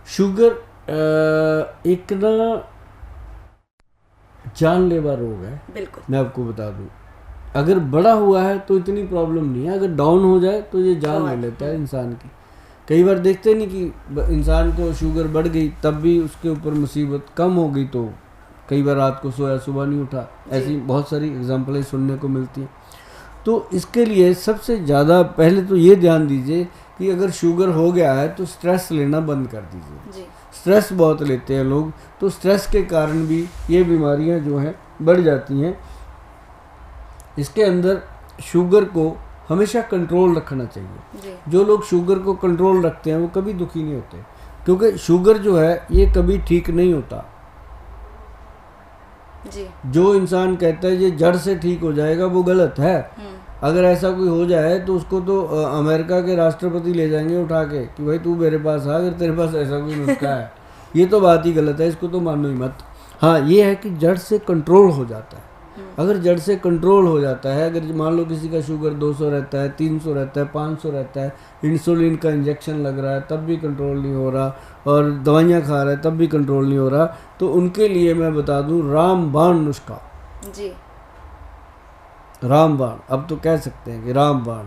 Sugar एक ना जानलेवा रोग है, बिल्कुल। मैं आपको बता दूं। अगर बड़ा हुआ है तो इतनी प्रॉब्लम नहीं है, अगर डाउन हो जाए तो ये जान ले लेता है इंसान की। कई बार देखते नहीं कि इंसान को शुगर बढ़ गई तब भी उसके ऊपर मुसीबत, कम हो गई तो कई बार रात को सोया सुबह नहीं उठा, ऐसी बहुत सारी एग्जांपलें सुनने को मिलती हैं। तो इसके लिए सबसे ज़्यादा पहले तो ये ध्यान दीजिए कि अगर शुगर हो गया है तो स्ट्रेस लेना बंद कर दीजिए। स्ट्रेस बहुत लेते हैं लोग, तो स्ट्रेस के कारण भी ये बीमारियां जो हैं बढ़ जाती हैं। इसके अंदर शुगर को हमेशा कंट्रोल रखना चाहिए। जो लोग शुगर को कंट्रोल रखते हैं वो कभी दुखी नहीं होते, क्योंकि शुगर जो है ये कभी ठीक नहीं होता जी। जो इंसान कहता है ये जड़ से ठीक हो जाएगा वो गलत है। अगर ऐसा कोई हो जाए तो उसको तो अमेरिका के राष्ट्रपति ले जाएंगे उठा के कि भाई तू मेरे पास आ, अगर तेरे पास ऐसा कोई नुस्खा है। ये तो बात ही गलत है, इसको तो मानो ही मत। हाँ, ये है कि जड़ से कंट्रोल हो जाता है। अगर जड़ से कंट्रोल हो जाता है, अगर मान लो किसी का शुगर 200 रहता है, 300 रहता है, 500 रहता है, इंसुलिन का इंजेक्शन लग रहा है तब भी कंट्रोल नहीं हो रहा, और दवाइयाँ खा रहा है तब भी कंट्रोल नहीं हो रहा, तो उनके लिए मैं बता दूं रामबाण नुस्खा जी। रामबाण, अब तो कह सकते हैं कि रामबाण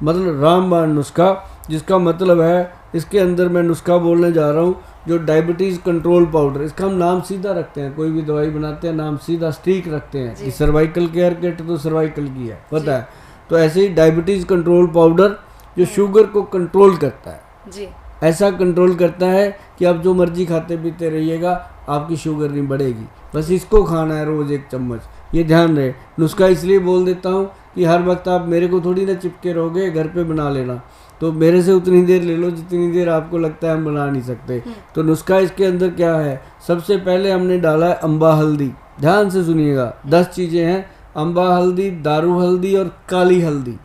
मतलब रामबाण नुस्खा, जिसका मतलब है, इसके अंदर मैं नुस्खा बोलने जा रहा हूँ जो डायबिटीज़ कंट्रोल पाउडर, इसका हम नाम सीधा रखते हैं, कोई भी दवाई बनाते हैं नाम सीधा स्टीक रखते हैं कि सर्वाइकल केयर किट तो सर्वाइकल की है, पता है। तो ऐसे ही डायबिटीज़ कंट्रोल पाउडर जो शुगर को कंट्रोल करता है जी। ऐसा कंट्रोल करता है कि आप जो मर्जी खाते पीते रहिएगा, आपकी शुगर नहीं बढ़ेगी, बस इसको खाना है रोज़ 1 चम्मच। ये ध्यान रहे। नुस्खा इसलिए बोल देता हूँ कि हर वक्त आप मेरे को थोड़ी ना चिपके रहोगे, घर पे बना लेना, तो मेरे से उतनी देर ले लो जितनी देर आपको लगता है हम बना नहीं सकते। तो नुस्खा इसके अंदर क्या है, सबसे पहले हमने डाला है अम्बा हल्दी। ध्यान से सुनिएगा, 10 चीज़ें हैं, अम्बा हल्दी, दारू हल्दी और काली हल्दी।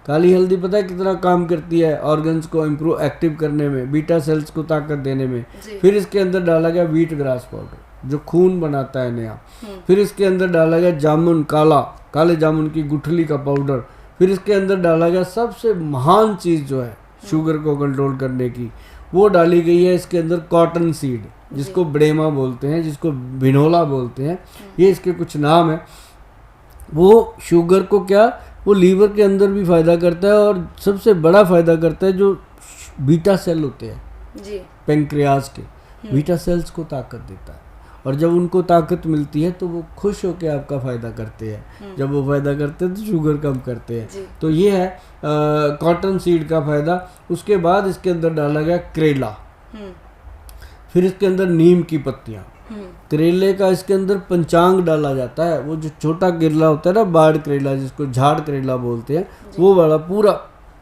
काली हल्दी पता है कितना काम करती है ऑर्गन्स को इम्प्रूव एक्टिव करने में, बीटा सेल्स को ताकत देने में। फिर इसके अंदर डाला गया व्हीट ग्रास पाउडर जो खून बनाता है नया। फिर इसके अंदर डाला गया जामुन, काले जामुन की गुठली का पाउडर। फिर इसके अंदर डाला गया सबसे महान चीज़ जो है शुगर को कंट्रोल करने की, वो डाली गई है इसके अंदर कॉटन सीड, जिसको ब्रेमा बोलते हैं, जिसको बिनोला बोलते हैं, ये इसके कुछ नाम है। वो शुगर को क्या, वो लीवर के अंदर भी फ़ायदा करता है, और सबसे बड़ा फ़ायदा करता है जो बीटा सेल होते हैं जी। पेंक्रियाज के, बीटा सेल्स को ताकत देता है, और जब उनको ताकत मिलती है तो वो खुश होकर आपका फ़ायदा करते हैं। जब वो फ़ायदा करते हैं तो शुगर कम करते हैं। तो ये है कॉटन सीड का फ़ायदा। उसके बाद इसके अंदर डाला गया करेला, फिर इसके अंदर नीम की पत्तियाँ, करेले का इसके अंदर पंचांग डाला जाता है, वो जो छोटा करेला होता है ना, बाड़ करेला जिसको झाड़ करेला बोलते हैं, वो वाला पूरा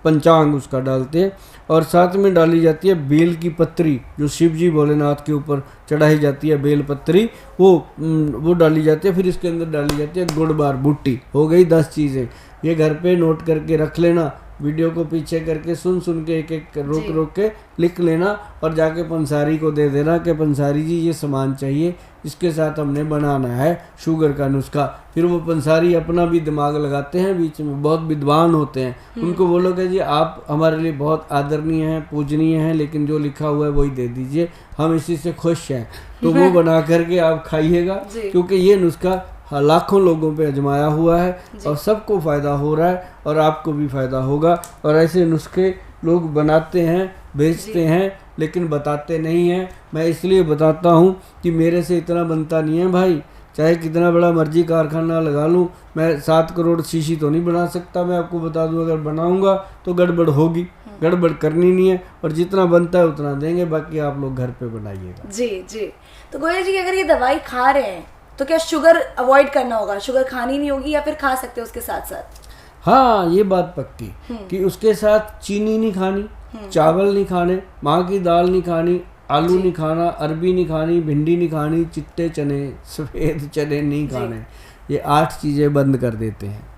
पंचांग उसका डालते हैं। और साथ में डाली जाती है बेल की पत्री, जो शिव जी भोलेनाथ के ऊपर चढ़ाई जाती है बेल पत्री, वो डाली जाती है। फिर इसके अंदर डाली जाती है गुड़ बार बूटी। हो गई 10 चीज़ें। ये घर पे नोट करके रख लेना, वीडियो को पीछे करके सुन के एक रोक के लिख लेना, और जाके पंसारी को दे देना कि पंसारी जी ये सामान चाहिए, इसके साथ हमने बनाना है शुगर का नुस्खा। फिर वो पंसारी अपना भी दिमाग लगाते हैं, बीच में बहुत विद्वान होते हैं, उनको बोलो कि जी आप हमारे लिए बहुत आदरणीय हैं, पूजनीय हैं, लेकिन जो लिखा हुआ है वही दे दीजिए, हम इसी से खुश हैं। तो वो बना करके आप खाइएगा, क्योंकि ये नुस्खा लाखों लोगों पे आजमाया हुआ है और सबको फ़ायदा हो रहा है, और आपको भी फ़ायदा होगा। और ऐसे नुस्खे लोग बनाते हैं, बेचते हैं, लेकिन बताते नहीं हैं। मैं इसलिए बताता हूँ कि मेरे से इतना बनता नहीं है भाई, चाहे कितना बड़ा मर्जी कारखाना लगा लूँ, मैं 7 करोड़ शीशी तो नहीं बना सकता। मैं आपको बता दूँ, अगर बनाऊँगा तो गड़बड़ होगी, गड़बड़ करनी नहीं है, और जितना बनता है उतना देंगे, बाकी आप लोग घर पे बनाइएगा। जी जी। तो गोयल जी, अगर ये दवाई खा रहे हैं तो क्या शुगर अवॉइड करना होगा, शुगर खानी नहीं होगी, या फिर खा सकते हैं उसके साथ साथ? हाँ, ये बात पक्की कि उसके साथ चीनी नहीं खानी, चावल नहीं खाने, माँ की दाल नहीं खानी, आलू नहीं खाना, अरबी नहीं खानी, भिंडी नहीं खानी, चिट्टे चने, सफ़ेद चने नहीं खाने। ये 8 चीज़ें बंद कर देते हैं।